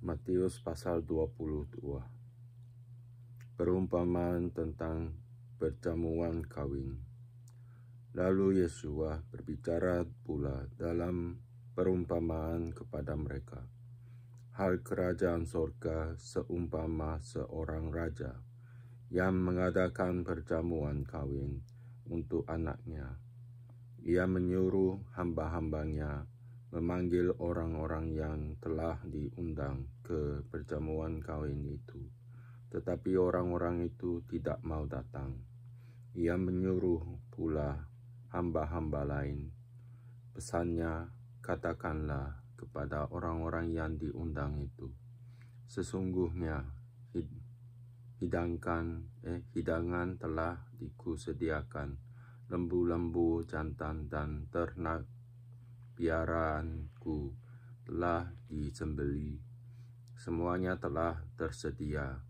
Matius pasal 22. Perumpamaan tentang perjamuan kawin. Lalu Yesus berbicara pula dalam perumpamaan kepada mereka. Hal kerajaan sorga seumpama seorang raja yang mengadakan perjamuan kawin untuk anaknya. Ia menyuruh hamba-hambanya memanggil orang-orang yang telah diundang ke perjamuan kawin itu. Tetapi orang-orang itu tidak mau datang. Ia menyuruh pula hamba-hamba lain. Pesannya, katakanlah kepada orang-orang yang diundang itu, sesungguhnya hidangan telah dikusediakan, lembu-lembu jantan dan ternak piaraanku telah disembeli, semuanya telah tersedia.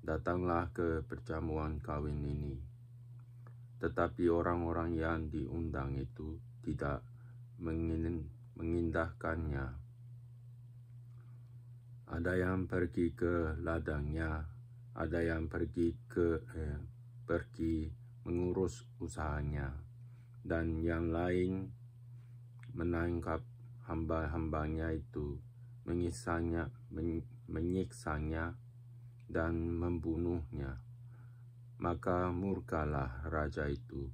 Datanglah ke perjamuan kawin ini. Tetapi orang-orang yang diundang itu tidak mengindahkannya. Ada yang pergi ke ladangnya, ada yang pergi mengurus usahanya, dan yang lain menangkap hamba-hambanya itu, menyiksanya dan membunuhnya. Maka murkalah raja itu,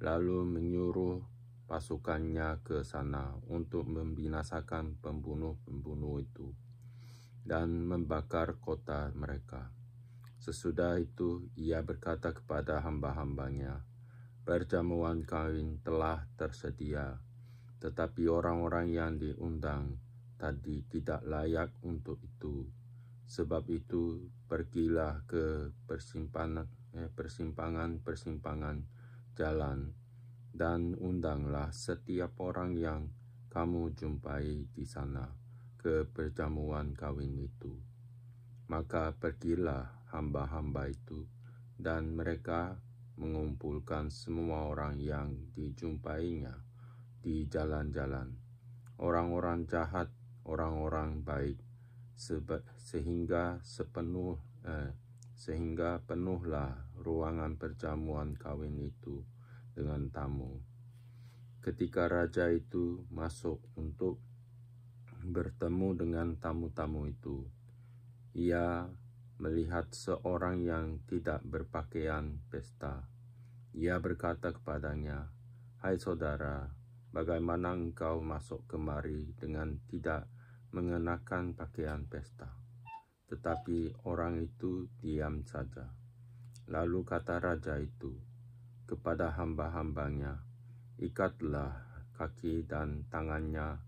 lalu menyuruh pasukannya ke sana untuk membinasakan pembunuh-pembunuh itu dan membakar kota mereka. Sesudah itu ia berkata kepada hamba-hambanya, perjamuan kawin telah tersedia, tetapi orang-orang yang diundang tadi tidak layak untuk itu. Sebab itu pergilah ke persimpangan-persimpangan jalan dan undanglah setiap orang yang kamu jumpai di sana ke perjamuan kawin itu. Maka pergilah hamba-hamba itu, dan mereka mengumpulkan semua orang yang dijumpainya di jalan-jalan, orang-orang jahat, orang-orang baik, sehingga penuhlah ruangan perjamuan kawin itu dengan tamu. Ketika raja itu masuk untuk bertemu dengan tamu-tamu itu, ia melihat seorang yang tidak berpakaian pesta. Ia berkata kepadanya, "Hai saudara, bagaimana engkau masuk kemari dengan tidak mengenakan pakaian pesta?" Tetapi orang itu diam saja. Lalu kata raja itu kepada hamba-hambanya, "Ikatlah kaki dan tangannya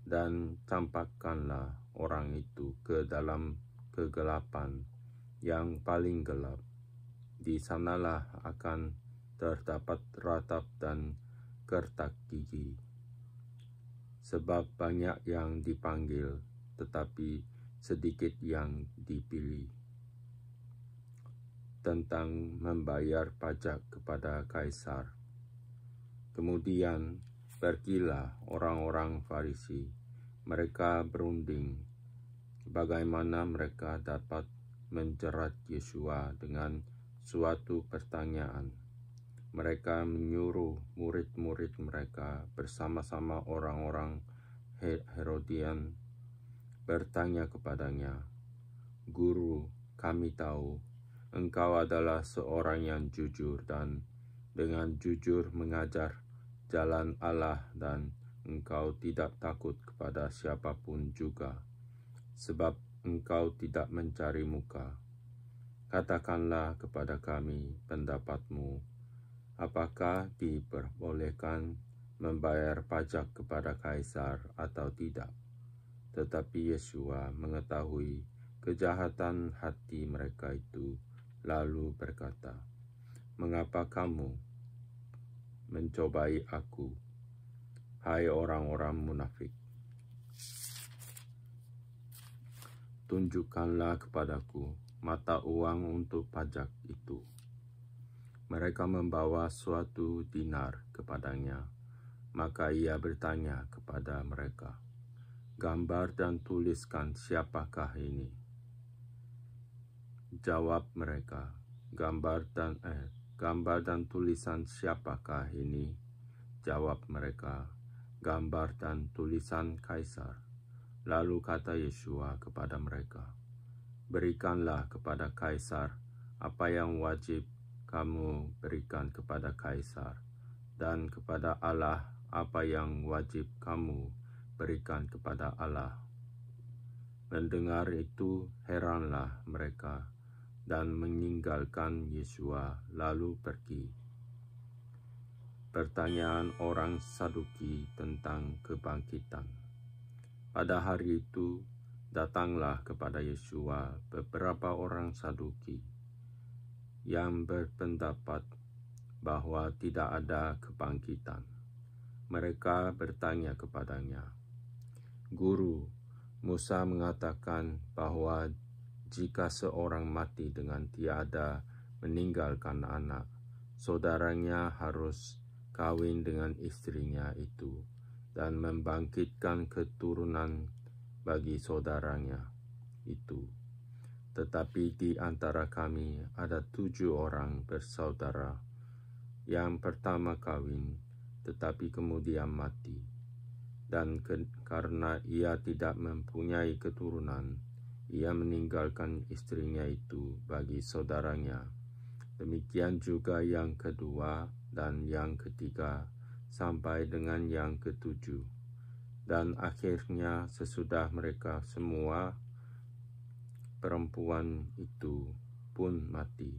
dan campakkanlah orang itu ke dalam kegelapan yang paling gelap. Di sanalah akan terdapat ratap dan gertak gigi. Sebab banyak yang dipanggil, tetapi sedikit yang dipilih." Tentang membayar pajak kepada Kaisar. Kemudian pergilah orang-orang Farisi. Mereka berunding bagaimana mereka dapat menjerat Yesus dengan suatu pertanyaan. Mereka menyuruh murid-murid mereka bersama-sama orang-orang Herodian bertanya kepadanya, "Guru, kami tahu engkau adalah seorang yang jujur dan dengan jujur mengajar jalan Allah, dan engkau tidak takut kepada siapapun juga, sebab engkau tidak mencari muka. Katakanlah kepada kami pendapatmu, apakah diperbolehkan membayar pajak kepada Kaisar atau tidak?" Tetapi Yesus mengetahui kejahatan hati mereka itu, lalu berkata, "Mengapa kamu mencobai aku, hai orang-orang munafik? Tunjukkanlah kepadaku mata uang untuk pajak itu." Mereka membawa suatu dinar kepadanya. Maka ia bertanya kepada mereka, gambar dan tuliskan siapakah ini. Jawab mereka, gambar dan tulisan siapakah ini? Jawab mereka, gambar dan tulisan Kaisar. Lalu kata Yeshua kepada mereka, berikanlah kepada Kaisar apa yang wajib kamu berikan kepada Kaisar, dan kepada Allah apa yang wajib kamu berikan kepada Allah. Mendengar itu heranlah mereka dan meninggalkan Yeshua lalu pergi. Pertanyaan orang Saduki tentang kebangkitan. Pada hari itu datanglah kepada Yeshua beberapa orang Saduki yang berpendapat bahwa tidak ada kebangkitan. Mereka bertanya kepadanya, Guru, Musa mengatakan bahwa jika seorang mati dengan tiada meninggalkan anak, saudaranya harus kawin dengan istrinya itu dan membangkitkan keturunan bagi saudaranya itu. Tetapi di antara kami ada 7 orang bersaudara. Yang pertama kawin, tetapi kemudian mati. Dan karena ia tidak mempunyai keturunan, ia meninggalkan istrinya itu bagi saudaranya. Demikian juga yang kedua dan yang ketiga, sampai dengan yang ketujuh. Dan akhirnya sesudah mereka semua, perempuan itu pun mati.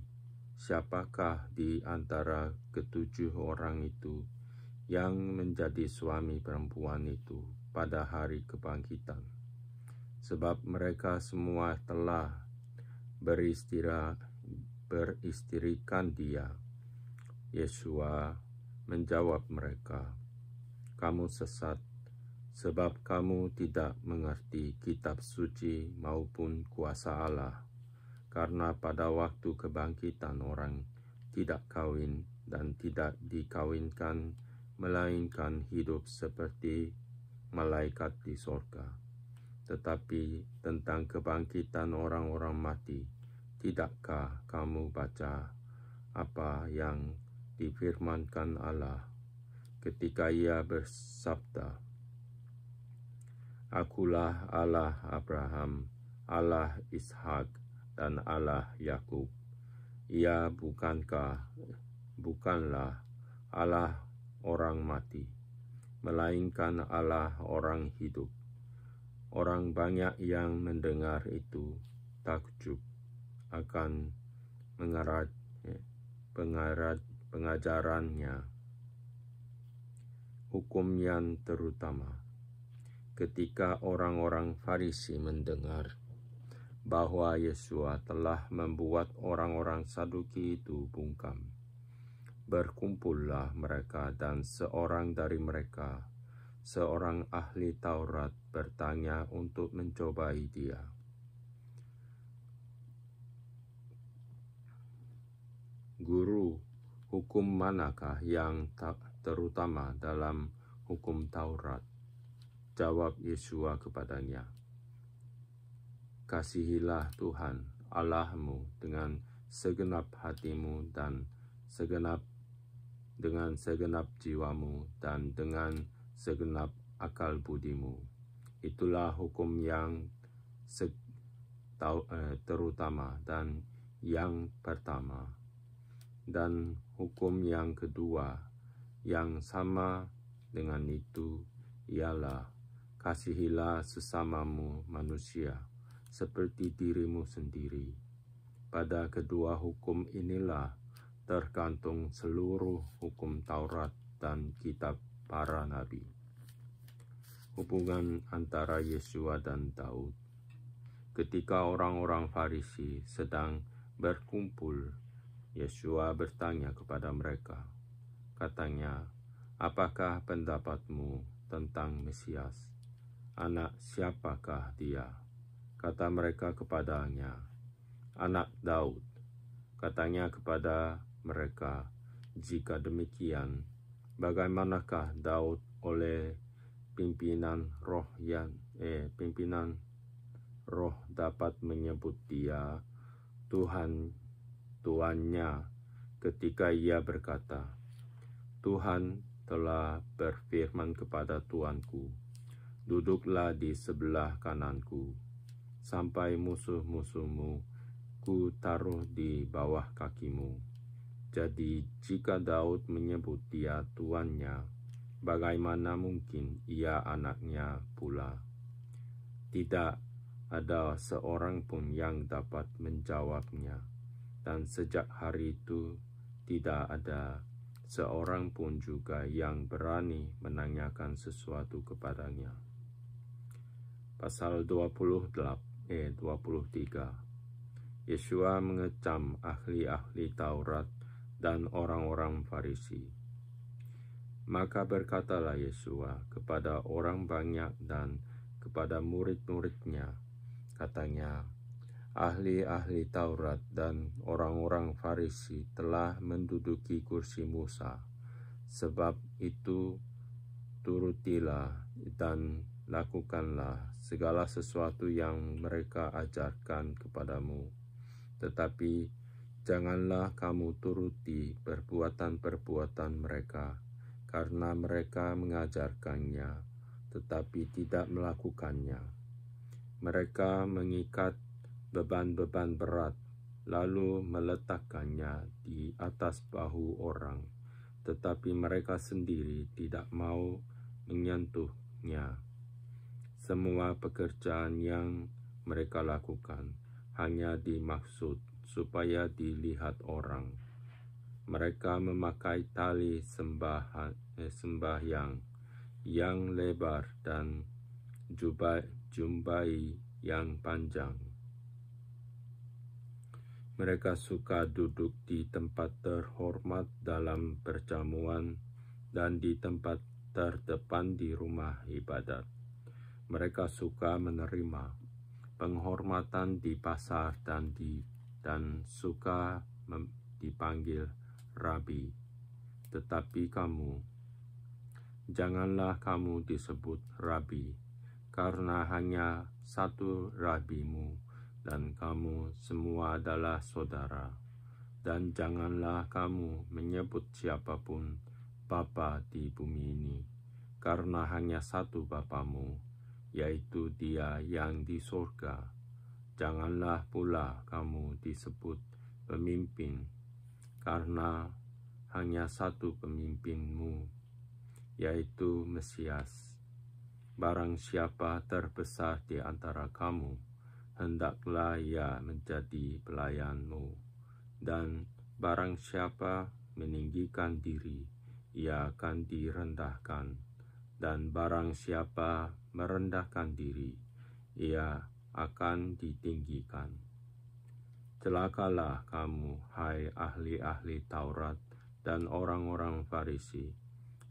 Siapakah di antara ke-7 orang itu yang menjadi suami perempuan itu pada hari kebangkitan? Sebab mereka semua telah beristrikan dia. Yeshua menjawab mereka, kamu sesat, sebab kamu tidak mengerti kitab suci maupun kuasa Allah. Karena pada waktu kebangkitan orang tidak kawin dan tidak dikawinkan, melainkan hidup seperti malaikat di sorga. Tetapi tentang kebangkitan orang-orang mati, tidakkah kamu baca apa yang difirmankan Allah ketika ia bersabda, Akulah Allah Abraham, Allah Ishak, dan Allah Yakub. Ia bukanlah Allah orang mati, melainkan Allah orang hidup. Orang banyak yang mendengar itu takjub akan pengajarannya, hukum yang terutama. Ketika orang-orang Farisi mendengar bahwa Yeshua telah membuat orang-orang Saduki itu bungkam, berkumpullah mereka dan seorang dari mereka, seorang ahli Taurat, bertanya untuk mencobai dia. Guru, hukum manakah yang terutama dalam hukum Taurat? Jawab Yeshua kepadanya, kasihilah Tuhan Allahmu dengan segenap hatimu dan dengan segenap jiwamu dan dengan segenap akal budimu. Itulah hukum yang terutama dan yang pertama. Dan hukum yang kedua yang sama dengan itu ialah kasihilah sesamamu manusia seperti dirimu sendiri. Pada kedua hukum inilah tergantung seluruh hukum Taurat dan kitab para nabi. Hubungan antara Yeshua dan Daud. Ketika orang-orang Farisi sedang berkumpul, Yeshua bertanya kepada mereka. Katanya, apakah pendapatmu tentang Mesias? Anak siapakah dia? Kata mereka kepadanya, anak Daud. Katanya kepada mereka, jika demikian, bagaimanakah Daud oleh pimpinan roh yang pimpinan roh dapat menyebut dia Tuhan, Tuannya, ketika ia berkata, Tuhan telah berfirman kepada Tuanku, duduklah di sebelah kananku, sampai musuh-musuhmu ku taruh di bawah kakimu. Jadi jika Daud menyebut dia tuannya, bagaimana mungkin ia anaknya pula? Tidak ada seorang pun yang dapat menjawabnya, dan sejak hari itu tidak ada seorang pun juga yang berani menanyakan sesuatu kepadanya. Pasal 23. Yesua mengecam ahli-ahli Taurat dan orang-orang Farisi. Maka berkatalah Yesua kepada orang banyak dan kepada murid-muridnya, katanya, ahli-ahli Taurat dan orang-orang Farisi telah menduduki kursi Musa. Sebab itu turutilah dan lakukanlah segala sesuatu yang mereka ajarkan kepadamu. Tetapi janganlah kamu turuti perbuatan-perbuatan mereka, karena mereka mengajarkannya, tetapi tidak melakukannya. Mereka mengikat beban-beban berat, lalu meletakkannya di atas bahu orang, tetapi mereka sendiri tidak mau menyentuhnya. Semua pekerjaan yang mereka lakukan hanya dimaksud supaya dilihat orang. Mereka memakai tali sembahyang yang lebar dan jumbai yang panjang. Mereka suka duduk di tempat terhormat dalam perjamuan dan di tempat terdepan di rumah ibadat. Mereka suka menerima penghormatan di pasar dan suka dipanggil Rabi. Tetapi kamu, janganlah kamu disebut Rabi, karena hanya satu Rabimu, dan kamu semua adalah saudara. Dan janganlah kamu menyebut siapapun Bapa di bumi ini, karena hanya satu Bapamu, yaitu Dia yang di surga. Janganlah pula kamu disebut pemimpin, karena hanya satu pemimpinmu, yaitu Mesias. Barang siapa terbesar di antara kamu, hendaklah ia menjadi pelayanmu, dan barang siapa meninggikan diri, ia akan direndahkan, dan barang siapa merendahkan diri, ia akan ditinggikan. Celakalah kamu, hai ahli-ahli Taurat dan orang-orang Farisi,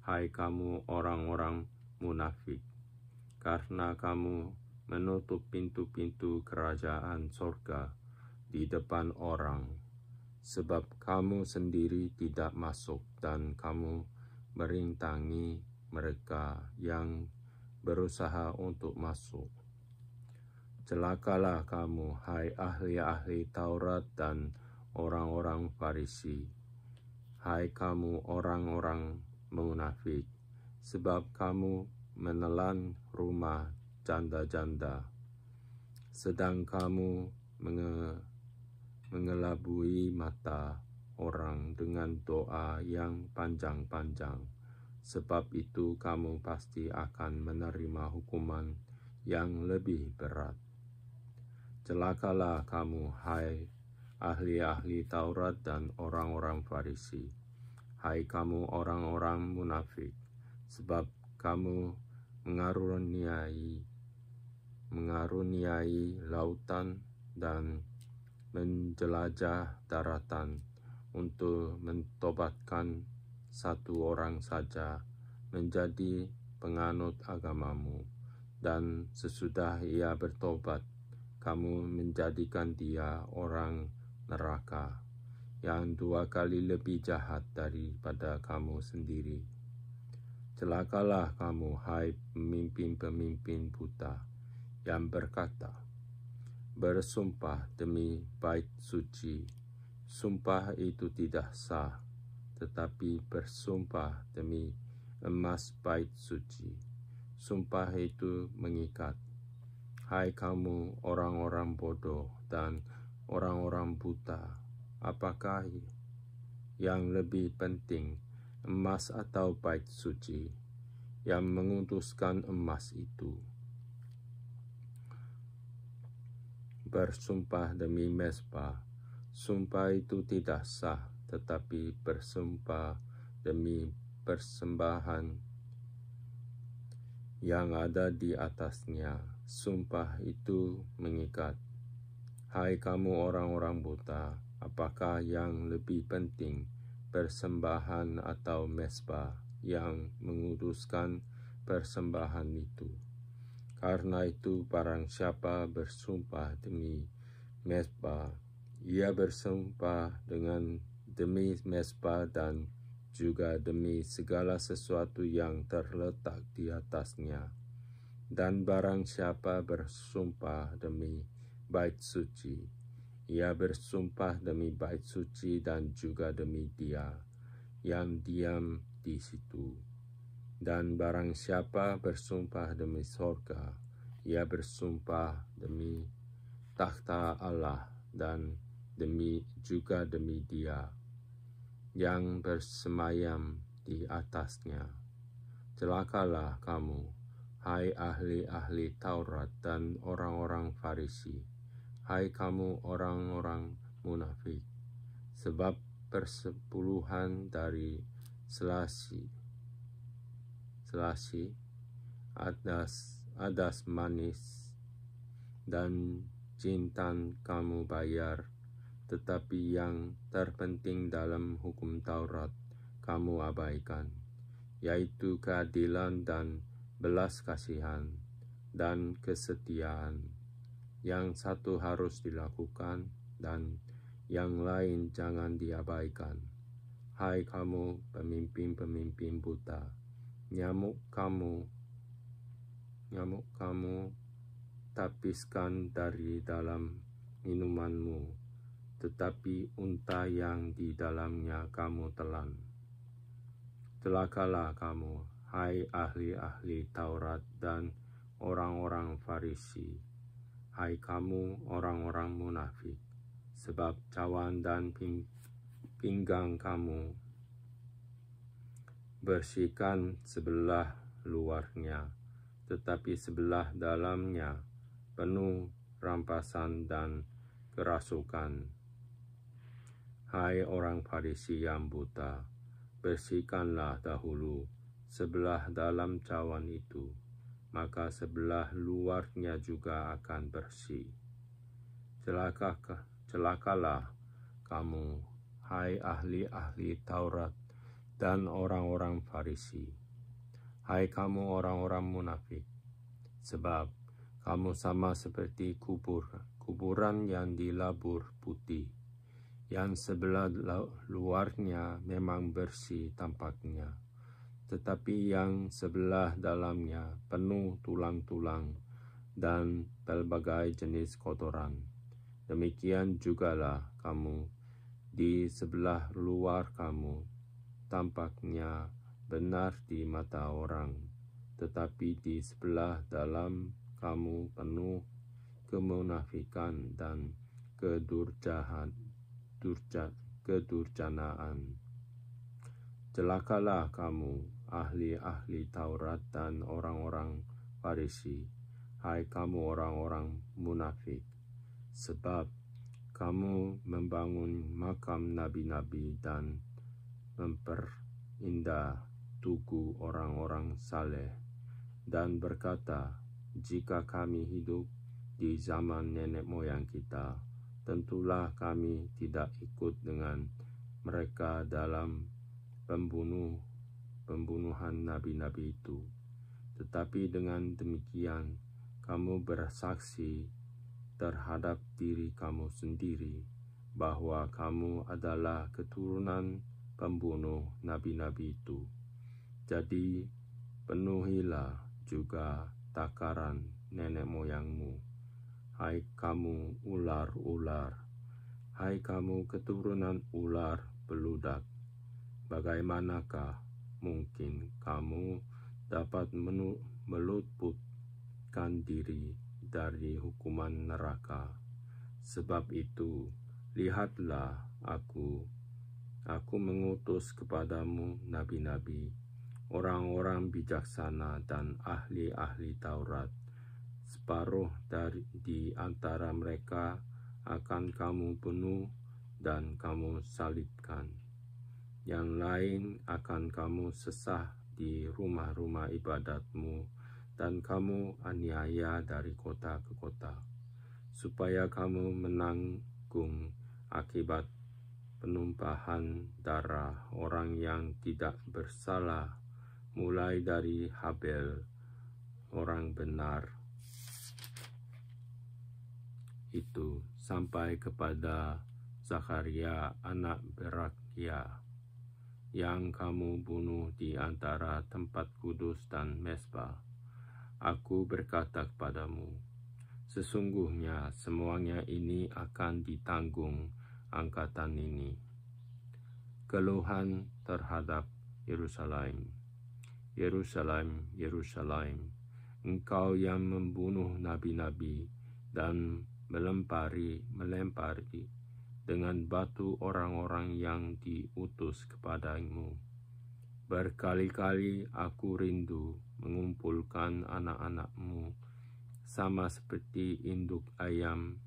hai kamu orang-orang munafik, karena kamu menutup pintu-pintu kerajaan sorga di depan orang, sebab kamu sendiri tidak masuk dan kamu merintangi mereka yang berusaha untuk masuk. Celakalah kamu, hai ahli-ahli Taurat dan orang-orang Farisi, hai kamu orang-orang munafik, sebab kamu menelan rumah janda-janda, sedang kamu mengelabui mata orang dengan doa yang panjang-panjang. Sebab itu kamu pasti akan menerima hukuman yang lebih berat. Celakalah kamu, hai ahli-ahli Taurat dan orang-orang Farisi, hai kamu orang-orang munafik, sebab kamu mengaruniai lautan dan menjelajah daratan untuk mentobatkan satu orang saja menjadi penganut agamamu, dan sesudah ia bertobat, kamu menjadikan dia orang neraka, yang 2 kali lebih jahat daripada kamu sendiri. Celakalah kamu, hai pemimpin-pemimpin buta, yang berkata, "Bersumpah demi bait suci, sumpah itu tidak sah, tetapi bersumpah demi emas bait suci, sumpah itu mengikat. Hai kamu orang-orang bodoh dan orang-orang buta, apakah yang lebih penting, emas atau bait suci? Yang mengutuskan emas itu bersumpah demi mezbah, sumpah itu tidak sah, tetapi bersumpah demi persembahan yang ada di atasnya, sumpah itu mengikat. Hai kamu orang-orang buta, apakah yang lebih penting, persembahan atau mezbah yang menguduskan persembahan itu? Karena itu barang siapa bersumpah demi mezbah, ia bersumpah demi mezbah dan juga demi segala sesuatu yang terletak di atasnya. Dan barang siapa bersumpah demi bait suci, ia bersumpah demi bait suci dan juga demi Dia yang diam di situ. Dan barang siapa bersumpah demi sorga, ia bersumpah demi takhta Allah dan juga demi Dia yang bersemayam di atasnya. Celakalah kamu, hai ahli-ahli Taurat dan orang-orang Farisi, hai kamu orang-orang munafik, sebab persepuluhan dari selasi, adas manis, dan jintan kamu bayar, tetapi yang terpenting dalam hukum Taurat kamu abaikan, yaitu keadilan dan belas kasihan dan kesetiaan. Yang satu harus dilakukan dan yang lain jangan diabaikan. Hai kamu pemimpin-pemimpin buta, nyamuk kamu tapiskan dari dalam minumanmu, tetapi unta yang di dalamnya kamu telan. Celakalah kamu, hai ahli-ahli Taurat dan orang-orang Farisi, hai kamu orang-orang munafik, sebab cawan dan pinggang kamu bersihkan sebelah luarnya, tetapi sebelah dalamnya penuh rampasan dan kerasukan. Hai orang Farisi yang buta, bersihkanlah dahulu sebelah dalam cawan itu, maka sebelah luarnya juga akan bersih. Celakalah kamu, hai ahli-ahli Taurat dan orang-orang Farisi, hai kamu orang-orang munafik, sebab kamu sama seperti kuburan yang dilabur putih, yang sebelah luarnya memang bersih tampaknya, tetapi yang sebelah dalamnya penuh tulang-tulang dan pelbagai jenis kotoran. Demikian jugalah kamu, di sebelah luar kamu tampaknya benar di mata orang, tetapi di sebelah dalam kamu penuh kemunafikan dan kedurjanaan. Celakalah kamu, ahli-ahli Taurat dan orang-orang Farisi, hai kamu orang-orang munafik, sebab kamu membangun makam nabi-nabi dan memperindah tugu orang-orang saleh, dan berkata, jika kami hidup di zaman nenek moyang kita, tentulah kami tidak ikut dengan mereka dalam pembunuhan nabi-nabi itu. Tetapi dengan demikian, kamu bersaksi terhadap diri kamu sendiri bahwa kamu adalah keturunan pembunuh nabi-nabi itu. Jadi penuhilah juga takaran nenek moyangmu. Hai kamu ular-ular, hai kamu keturunan ular beludak, bagaimanakah mungkin kamu dapat meluputkan diri dari hukuman neraka? Sebab itu, lihatlah aku mengutus kepadamu nabi-nabi, orang-orang bijaksana dan ahli-ahli Taurat. Separuh di antara mereka akan kamu bunuh dan kamu salibkan. Yang lain akan kamu sesah di rumah-rumah ibadatmu, dan kamu aniaya dari kota ke kota, supaya kamu menanggung akibat penumpahan darah orang yang tidak bersalah, mulai dari Habel, orang benar itu, sampai kepada Zakaria anak Berekia, yang kamu bunuh di antara tempat kudus dan mezbah. Aku berkata kepadamu, sesungguhnya semuanya ini akan ditanggung angkatan ini. Keluhan terhadap Yerusalem. Yerusalem, Yerusalem, engkau yang membunuh nabi-nabi dan melempari dengan batu orang-orang yang diutus kepadamu. Berkali-kali aku rindu mengumpulkan anak-anakmu, sama seperti induk ayam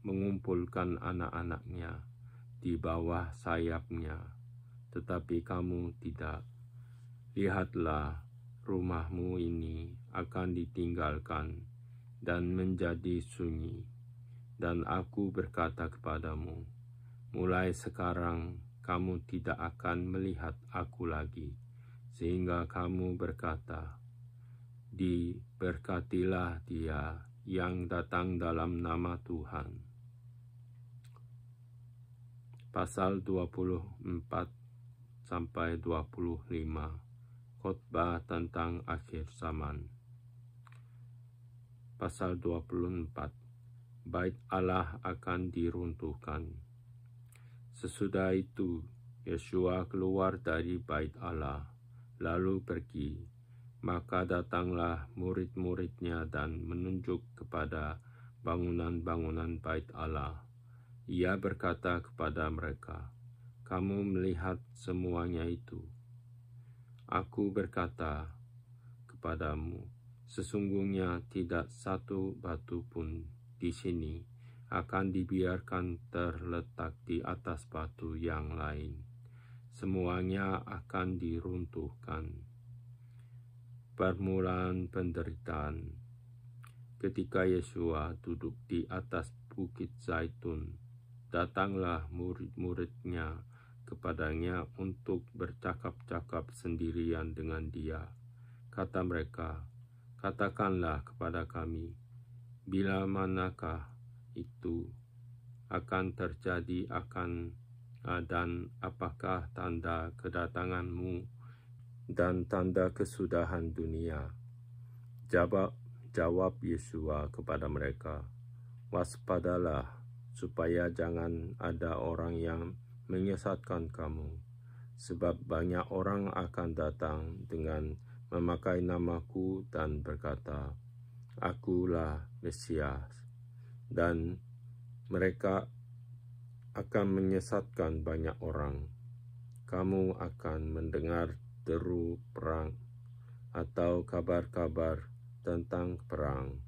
mengumpulkan anak-anaknya di bawah sayapnya, tetapi kamu tidak. Lihatlah, rumahmu ini akan ditinggalkan dan menjadi sunyi. Dan aku berkata kepadamu, mulai sekarang kamu tidak akan melihat aku lagi, sehingga kamu berkata, diberkatilah dia yang datang dalam nama Tuhan. Pasal 24-25, khotbah tentang akhir zaman. Pasal 24, Bait Allah akan diruntuhkan. Sesudah itu, Yesua keluar dari bait Allah, lalu pergi. Maka datanglah murid-muridnya dan menunjuk kepada bangunan-bangunan bait Allah. Ia berkata kepada mereka, kamu melihat semuanya itu. Aku berkata kepadamu, sesungguhnya tidak satu batu pun di sini akan dibiarkan terletak di atas batu yang lain. Semuanya akan diruntuhkan. Permulaan penderitaan. Ketika Yesua duduk di atas bukit Zaitun, datanglah murid-muridnya kepadanya untuk bercakap-cakap sendirian dengan dia. Kata mereka, katakanlah kepada kami, bila manakah itu akan terjadi dan apakah tanda kedatanganmu dan tanda kesudahan dunia? Jawab Yesua kepada mereka, waspadalah supaya jangan ada orang yang menyesatkan kamu, sebab banyak orang akan datang dengan memakai namaku dan berkata, Akulah Mesias, dan mereka akan menyesatkan banyak orang. Kamu akan mendengar deru perang atau kabar-kabar tentang perang.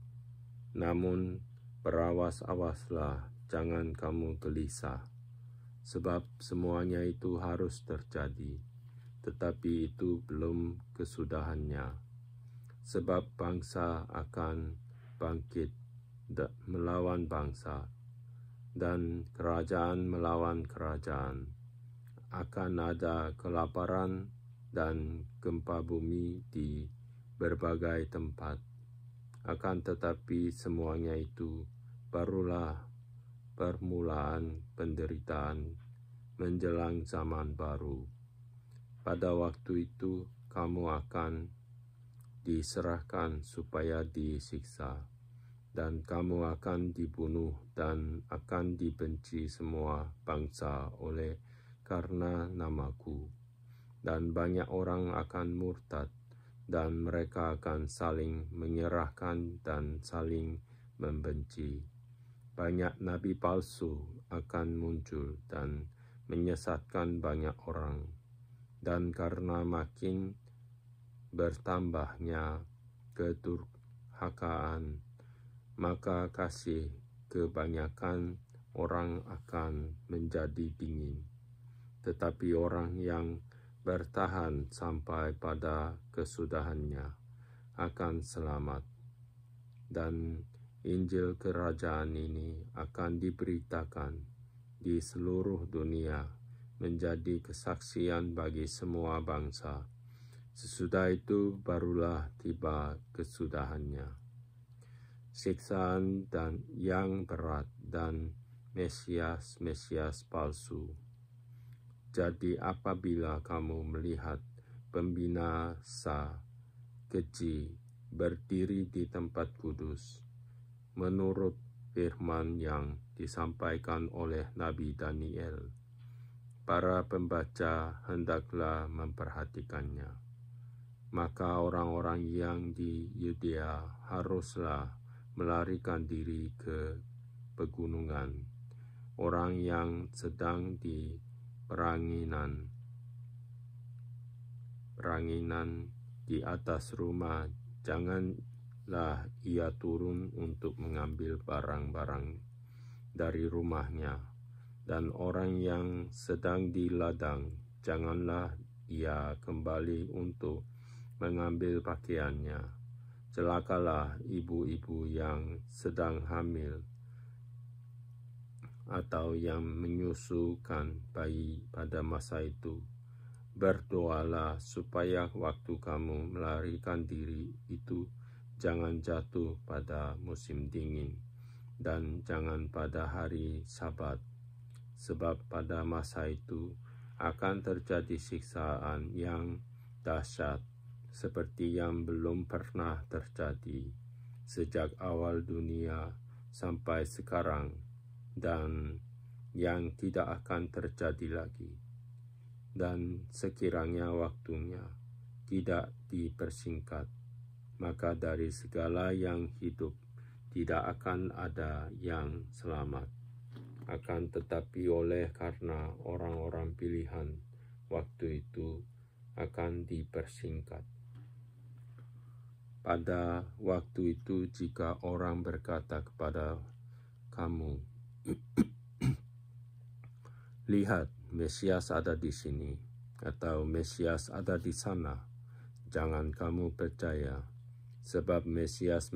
Namun berawas-awaslah, jangan kamu gelisah, sebab semuanya itu harus terjadi, tetapi itu belum kesudahannya. Sebab bangsa akan bangkit melawan bangsa, dan kerajaan melawan kerajaan. Akan ada kelaparan dan gempa bumi di berbagai tempat. Akan tetapi semuanya itu barulah permulaan penderitaan menjelang zaman baru. Pada waktu itu kamu akan diserahkan supaya disiksa, dan kamu akan dibunuh dan akan dibenci semua bangsa oleh karena namaku. Dan banyak orang akan murtad, dan mereka akan saling menyerahkan dan saling membenci. Banyak nabi palsu akan muncul dan menyesatkan banyak orang. Dan karena makin bertambahnya kedurhakaan, maka kasih kebanyakan orang akan menjadi dingin. Tetapi orang yang bertahan sampai pada kesudahannya akan selamat. Dan Injil kerajaan ini akan diberitakan di seluruh dunia menjadi kesaksian bagi semua bangsa. Sesudah itu barulah tiba kesudahannya. Siksaan dan yang berat dan Mesias palsu. Jadi apabila kamu melihat pembinasa keji berdiri di tempat kudus, menurut firman yang disampaikan oleh Nabi Daniel, para pembaca hendaklah memperhatikannya. Maka orang-orang yang di Yudea haruslah melarikan diri ke pegunungan. Orang yang sedang di peranginan di atas rumah, janganlah ia turun untuk mengambil barang-barang dari rumahnya. Dan orang yang sedang di ladang, janganlah ia kembali untuk mengambil pakaiannya. Celakalah ibu-ibu yang sedang hamil atau yang menyusukan bayi pada masa itu. Berdoalah supaya waktu kamu melarikan diri itu jangan jatuh pada musim dingin dan jangan pada hari Sabat, sebab pada masa itu akan terjadi siksaan yang dahsyat seperti yang belum pernah terjadi sejak awal dunia sampai sekarang, dan yang tidak akan terjadi lagi. Dan sekiranya waktunya tidak dipersingkat, maka dari segala yang hidup tidak akan ada yang selamat. Akan tetapi oleh karena orang-orang pilihan, waktu itu akan dipersingkat. Pada waktu itu jika orang berkata kepada kamu, lihat, Mesias ada di sini, atau Mesias ada di sana, jangan kamu percaya, sebab Mesias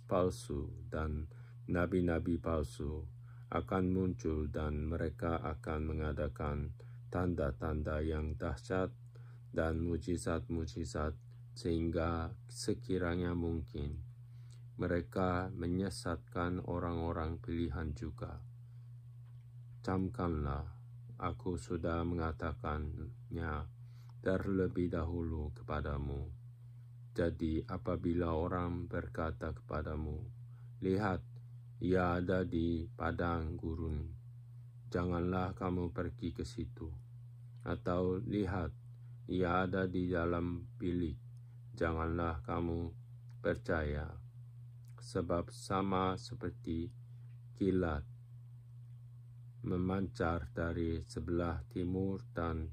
palsu dan nabi-nabi palsu akan muncul dan mereka akan mengadakan tanda-tanda yang dahsyat dan mujizat-mujizat, sehingga sekiranya mungkin mereka menyesatkan orang-orang pilihan juga. Camkanlah, aku sudah mengatakannya terlebih dahulu kepadamu. Jadi apabila orang berkata kepadamu, lihat, ia ada di padang gurun, janganlah kamu pergi ke situ. Atau lihat, ia ada di dalam bilik, janganlah kamu percaya. Sebab sama seperti kilat memancar dari sebelah timur dan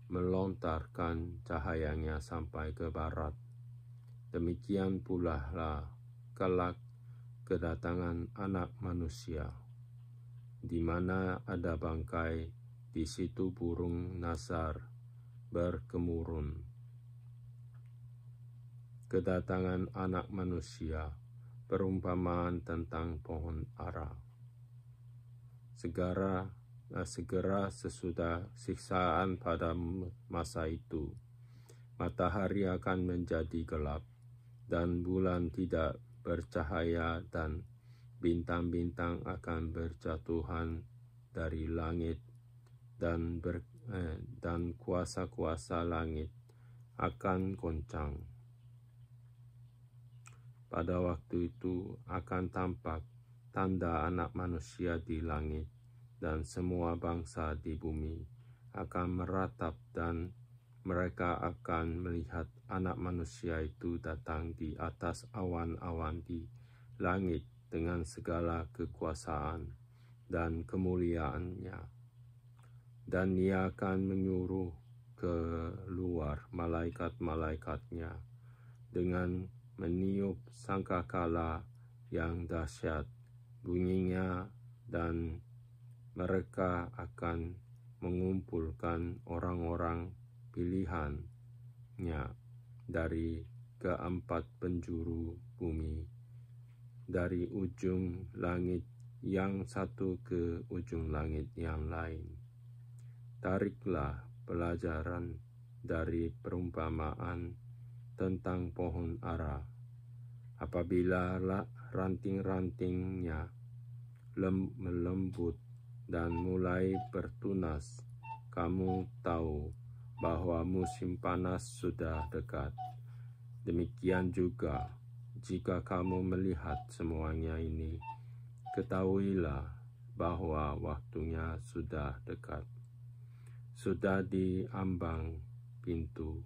melontarkan cahayanya sampai ke barat, demikian pula lah kelak kedatangan Anak Manusia. Di mana ada bangkai, di situ burung nasar berkemurun. Kedatangan Anak Manusia, perumpamaan tentang pohon ara. Segera sesudah siksaan pada masa itu, matahari akan menjadi gelap, dan bulan tidak bercahaya, dan bintang-bintang akan berjatuhan dari langit, dan kuasa-kuasa langit akan goncang. pada waktu itu akan tampak tanda Anak Manusia di langit, dan semua bangsa di bumi akan meratap, dan mereka akan melihat Anak Manusia itu datang di atas awan-awan di langit dengan segala kekuasaan dan kemuliaannya. Dan Ia akan menyuruh keluar malaikat-malaikatnya dengan meniup sangkakala yang dahsyat bunyinya, dan mereka akan mengumpulkan orang-orang pilihannya dari keempat penjuru bumi, dari ujung langit yang satu ke ujung langit yang lain. Tariklah pelajaran dari perumpamaan tentang pohon ara. Apabila ranting-rantingnya melembut dan mulai bertunas, kamu tahu bahwa musim panas sudah dekat. Demikian juga, jika kamu melihat semuanya ini, ketahuilah bahwa waktunya sudah dekat. Sudah di ambang pintu,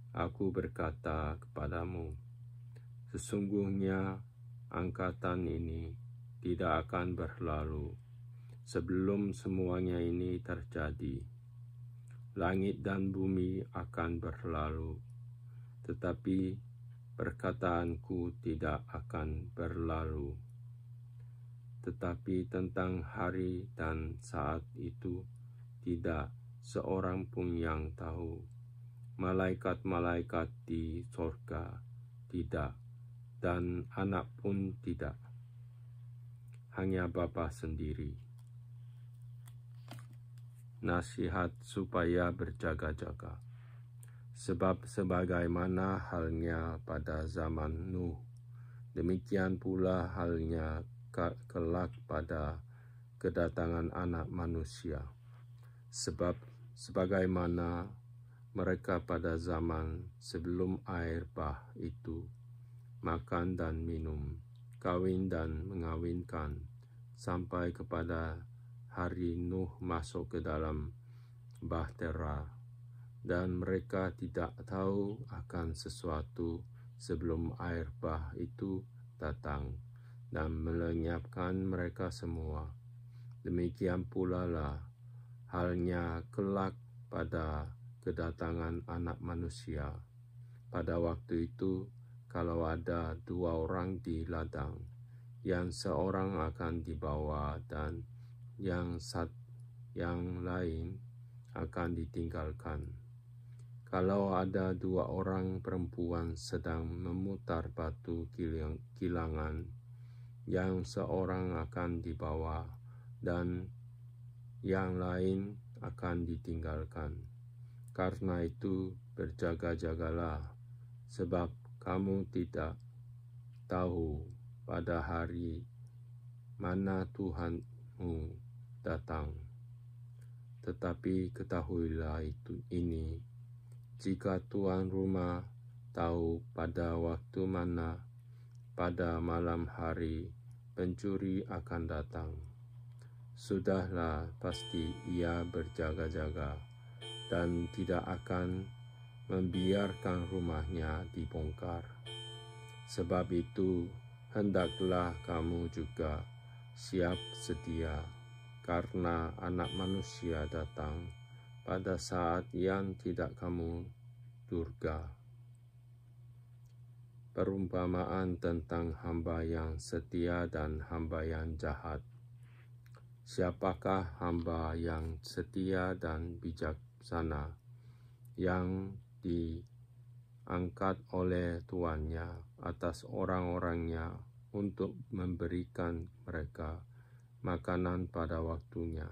aku berkata kepadamu, sesungguhnya angkatan ini tidak akan berlalu sebelum semuanya ini terjadi. Langit dan bumi akan berlalu, tetapi perkataanku tidak akan berlalu. Tetapi tentang hari dan saat itu tidak seorang pun yang tahu, malaikat-malaikat di sorga tidak, dan Anak pun tidak, hanya Bapa sendiri. Nasihat supaya berjaga-jaga. Sebab sebagaimana halnya pada zaman Nuh, demikian pula halnya kelak pada kedatangan Anak Manusia. Sebab sebagaimana mereka pada zaman sebelum air bah itu makan dan minum, kawin dan mengawinkan, sampai kepada hari Nuh masuk ke dalam bahtera, dan mereka tidak tahu akan sesuatu sebelum air bah itu datang dan melenyapkan mereka semua. Demikian pula lah halnya kelak pada kedatangan Anak Manusia. Pada waktu itu, kalau ada 2 orang di ladang, yang seorang akan dibawa dan yang lain akan ditinggalkan. Kalau ada 2 orang perempuan sedang memutar batu kilangan, yang seorang akan dibawa dan yang lain akan ditinggalkan. Karena itu berjaga-jagalah, sebab kamu tidak tahu pada hari mana Tuhanmu datang. Tetapi ketahuilah ini, jika tuan rumah tahu pada waktu mana pada malam hari pencuri akan datang, sudahlah pasti ia berjaga-jaga dan tidak akan membiarkan rumahnya dibongkar. Sebab itu, hendaklah kamu juga siap sedia, karena Anak Manusia datang pada saat yang tidak kamu duga. Perumpamaan tentang hamba yang setia dan hamba yang jahat. Siapakah hamba yang setia dan bijaksana, yang diangkat oleh tuannya atas orang-orangnya untuk memberikan mereka makanan pada waktunya?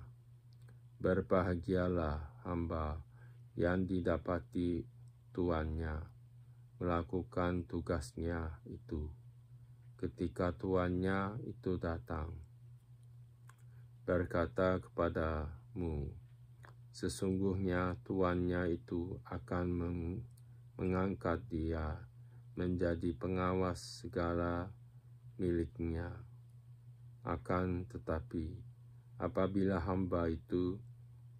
Berbahagialah hamba yang didapati tuannya melakukan tugasnya itu ketika tuannya itu datang, berkata kepadamu, sesungguhnya tuannya itu akan mengangkat dia menjadi pengawas segala miliknya. Akan tetapi, apabila hamba itu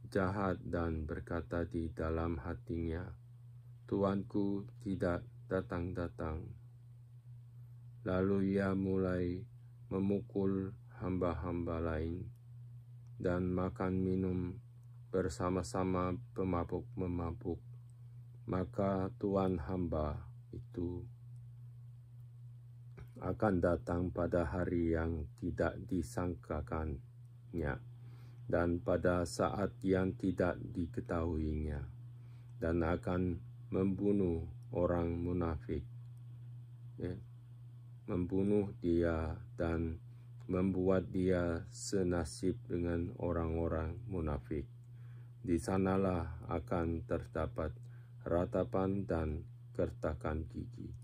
jahat dan berkata di dalam hatinya, Tuanku tidak datang-datang, lalu ia mulai memukul hamba-hamba lain dan makan minum bersama-sama pemabuk-pemabuk, maka Tuan hamba itu akan datang pada hari yang tidak disangkakannya dan pada saat yang tidak diketahuinya, dan akan membunuh orang munafik, membunuh dia dan membuat dia senasib dengan orang-orang munafik. Di sanalah akan terdapat ratapan dan gertakan gigi.